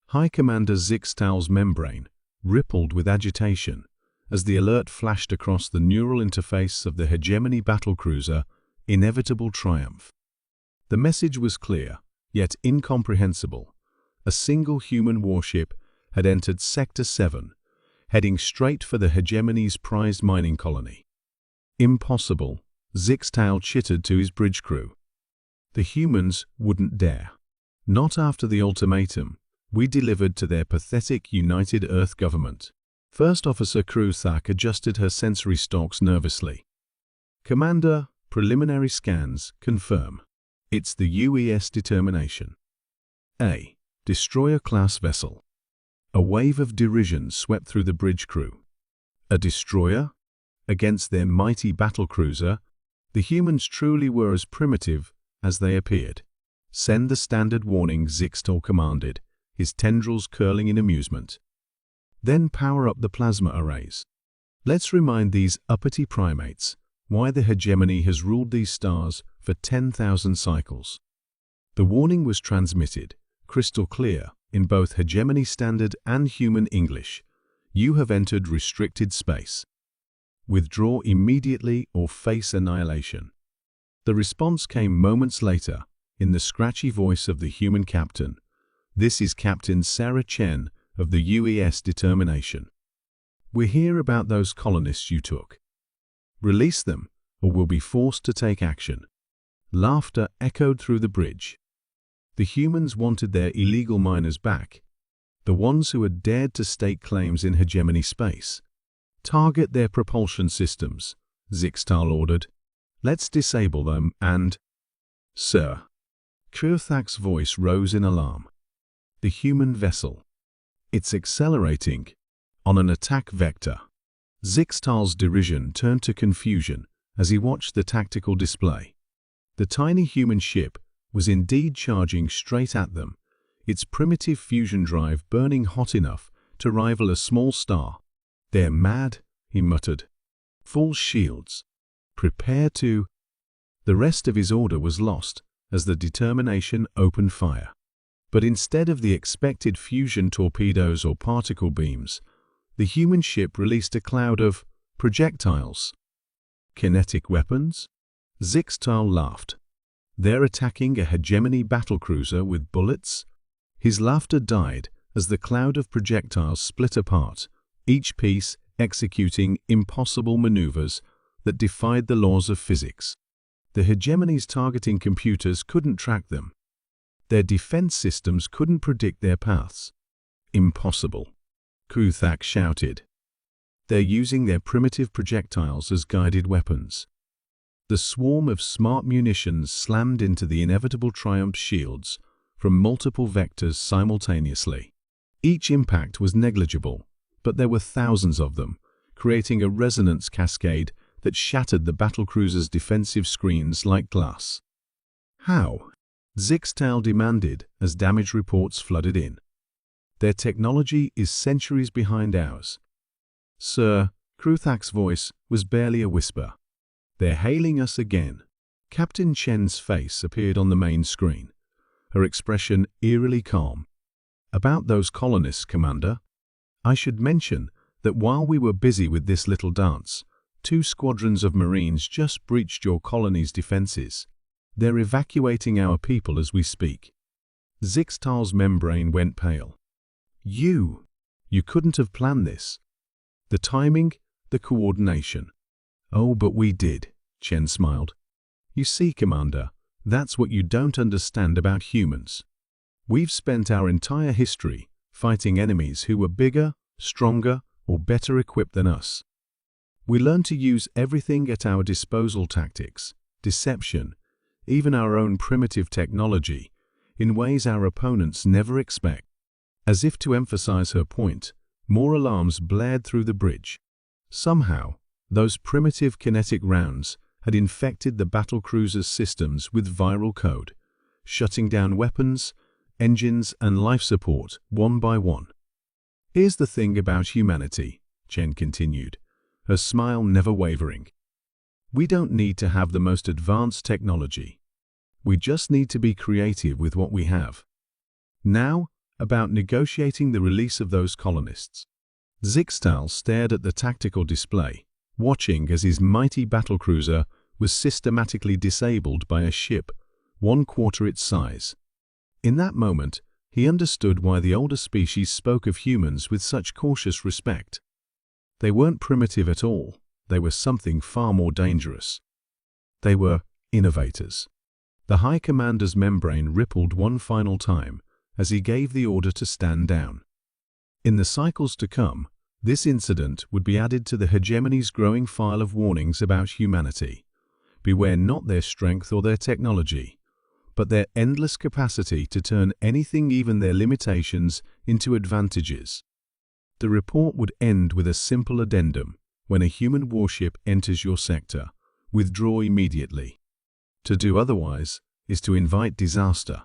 High Commander Zixtal's membrane rippled with agitation as the alert flashed across the neural interface of the hegemony battlecruiser Inevitable Triumph. The message was clear, yet incomprehensible. A single human warship had entered Sector 7, heading straight for the hegemony's prized mining colony. Impossible, Zixtal chittered to his bridge crew. The humans wouldn't dare. Not after the ultimatum we delivered to their pathetic United Earth government. First Officer Kruzak adjusted her sensory stalks nervously. Commander, preliminary scans confirm. It's the UES determination. A destroyer-class vessel. A wave of derision swept through the bridge crew. A destroyer? Against their mighty battlecruiser, the humans truly were as primitive as they appeared. Send the standard warning, Zixtal commanded, his tendrils curling in amusement. Then power up the plasma arrays. Let's remind these uppity primates why the hegemony has ruled these stars for 10,000 cycles. The warning was transmitted, crystal clear, in both hegemony standard and human English. You have entered restricted space. Withdraw immediately or face annihilation. The response came moments later, in the scratchy voice of the human captain. This is Captain Sarah Chen of the UES determination. We're here about those colonists you took. Release them, or we'll be forced to take action. Laughter echoed through the bridge. The humans wanted their illegal miners back, the ones who had dared to stake claims in hegemony space. Target their propulsion systems, Zixtal ordered. Let's disable them and… Sir. Kruzak's voice rose in alarm. The human vessel. It's accelerating on an attack vector. Zixtal's derision turned to confusion as he watched the tactical display. The tiny human ship was indeed charging straight at them, its primitive fusion drive burning hot enough to rival a small star. They're mad, he muttered. Full shields. Prepare to… The rest of his order was lost as the determination opened fire. But instead of the expected fusion torpedoes or particle beams, the human ship released a cloud of projectiles. Kinetic weapons? Zixtal laughed. They're attacking a hegemony battlecruiser with bullets? His laughter died as the cloud of projectiles split apart, each piece executing impossible maneuvers that defied the laws of physics. The hegemony's targeting computers couldn't track them. Their defense systems couldn't predict their paths. Impossible, Kruzak shouted. They're using their primitive projectiles as guided weapons. The swarm of smart munitions slammed into the Inevitable Triumph shields from multiple vectors simultaneously. Each impact was negligible, but there were thousands of them, creating a resonance cascade that shattered the battlecruiser's defensive screens like glass. How? Zixtal demanded as damage reports flooded in. Their technology is centuries behind ours. Sir, Kruzak's voice was barely a whisper. They're hailing us again. Captain Chen's face appeared on the main screen, her expression eerily calm. About those colonists, Commander. I should mention that while we were busy with this little dance, 2 squadrons of Marines just breached your colony's defenses. They're evacuating our people as we speak. Zixtal's membrane went pale. You couldn't have planned this. The timing, the coordination. Oh, but we did, Chen smiled. You see, Commander, that's what you don't understand about humans. We've spent our entire history fighting enemies who were bigger, stronger, or better equipped than us. We learned to use everything at our disposal: tactics, deception, even our own primitive technology, in ways our opponents never expect. As if to emphasize her point, more alarms blared through the bridge. Somehow, those primitive kinetic rounds had infected the battlecruiser's systems with viral code, shutting down weapons, engines, and life support one by one. Here's the thing about humanity, Chen continued, her smile never wavering. We don't need to have the most advanced technology. We just need to be creative with what we have. Now, about negotiating the release of those colonists. Zixtal stared at the tactical display, watching as his mighty battlecruiser was systematically disabled by a ship 1/4 its size. In that moment, he understood why the older species spoke of humans with such cautious respect. They weren't primitive at all. They were something far more dangerous. They were innovators. The High Commander's membrane rippled one final time as he gave the order to stand down. In the cycles to come, this incident would be added to the hegemony's growing file of warnings about humanity. Beware not their strength or their technology, but their endless capacity to turn anything, even their limitations, into advantages. The report would end with a simple addendum: when a human warship enters your sector, withdraw immediately. To do otherwise is to invite disaster.